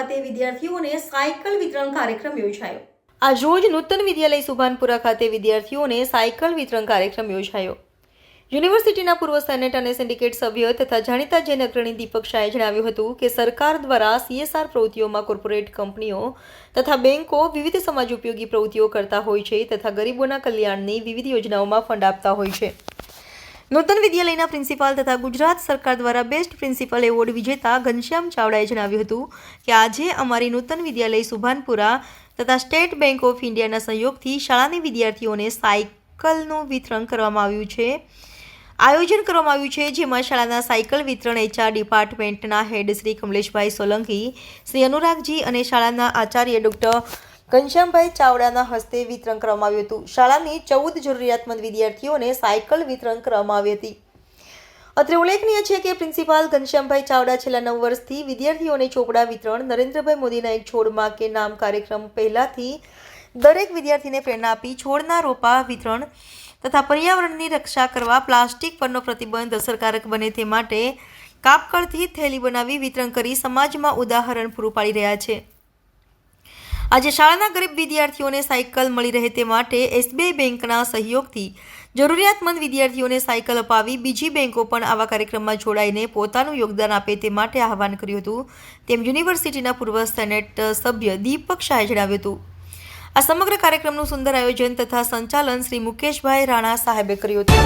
ખાતે વિદ્યાર્થીઓને સાયકલ વિતરણ કાર્યક્રમ યોજાયો। આજરોજ નૂતન વિદ્યાલય સુભાનપુરા ખાતે વિદ્યાર્થીઓને સાયકલ વિતરણ કાર્યક્રમ યોજાયો। યુનિવર્સિટીના પૂર્વ સેનેટ અને સિન્ડિકેટ સભ્ય તથા જાણીતા જૈન અગ્રણી દીપક શાહે જણાવ્યું હતું કે સરકાર દ્વારા CSR પ્રવૃત્તિઓમાં કોર્પોરેટ કંપનીઓ તથા બેંકો વિવિધ સમાજ ઉપયોગી પ્રવૃત્તિઓ કરતા હોય છે તથા ગરીબોના કલ્યાણની વિવિધ યોજનાઓમાં ફંડ આપતા હોય છે। નૂતન વિદ્યાલયના પ્રિન્સિપાલ તથા ગુજરાત સરકાર દ્વારા બેસ્ટ પ્રિન્સિપલ એવોર્ડ વિજેતા ઘનશ્યામ ચાવડાએ જણાવ્યું હતું કે આજે અમારી નૂતન વિદ્યાલય સુભાનપુરા તથા સ્ટેટ બેંક ઓફ ઇન્ડિયાના સહયોગથી શાળાની વિદ્યાર્થીઓને સાયકલનું વિતરણ કરવામાં આવ્યું છે જેમાં શાળાના સાયકલ વિતરણ HR ડિપાર્ટમેન્ટના હેડ શ્રી કમલેશભાઈ સોલંકી, શ્રી અનુરાગજી અને શાળાના આચાર્ય ડૉક્ટર ઘનશ્યામભાઈ ચાવડાના હસ્તે વિતરણ કરવામાં આવ્યું હતું। શાળાની 14 જરૂરિયાતમંદ વિદ્યાર્થીઓને સાયકલ વિતરણ કરવામાં આવી હતી। અત્રે ઉલ્લેખનીય છે કે પ્રિન્સિપાલ ઘનશ્યામભાઈ ચાવડા છેલ્લા 9 વર્ષથી વિદ્યાર્થીઓને ચોપડા વિતરણ, નરેન્દ્રભાઈ મોદીના એક છોડ માં કે નામ કાર્યક્રમ પહેલાથી દરેક વિદ્યાર્થીને પ્રેરણા આપી છોડના રોપા વિતરણ તથા પર્યાવરણની રક્ષા કરવા પ્લાસ્ટિક પરનો પ્રતિબંધ અસરકારક બને તે માટે કાપકળથી થેલી બનાવી વિતરણ કરી સમાજમાં ઉદાહરણ પૂરું પાડી રહ્યા છે। આજે શાળાના ગરીબ વિદ્યાર્થીઓને સાયકલ મળી રહે તે માટે SBI બેંકના સહયોગથી જરૂરિયાતમંદ વિદ્યાર્થીઓને સાયકલ અપાવી બીજી બેંકો પણ આવા કાર્યક્રમમાં જોડાઈને પોતાનું યોગદાન આપે તે માટે આહવાન કર્યું હતું તેમ યુનિવર્સિટીના પૂર્વ સેનેટ સભ્ય દીપક શાહે જણાવ્યું હતું। આ સમગ્ર કાર્યક્રમનું સુંદર આયોજન તથા સંચાલન શ્રી મુકેશભાઈ રાણા સાહેબે કર્યું હતું।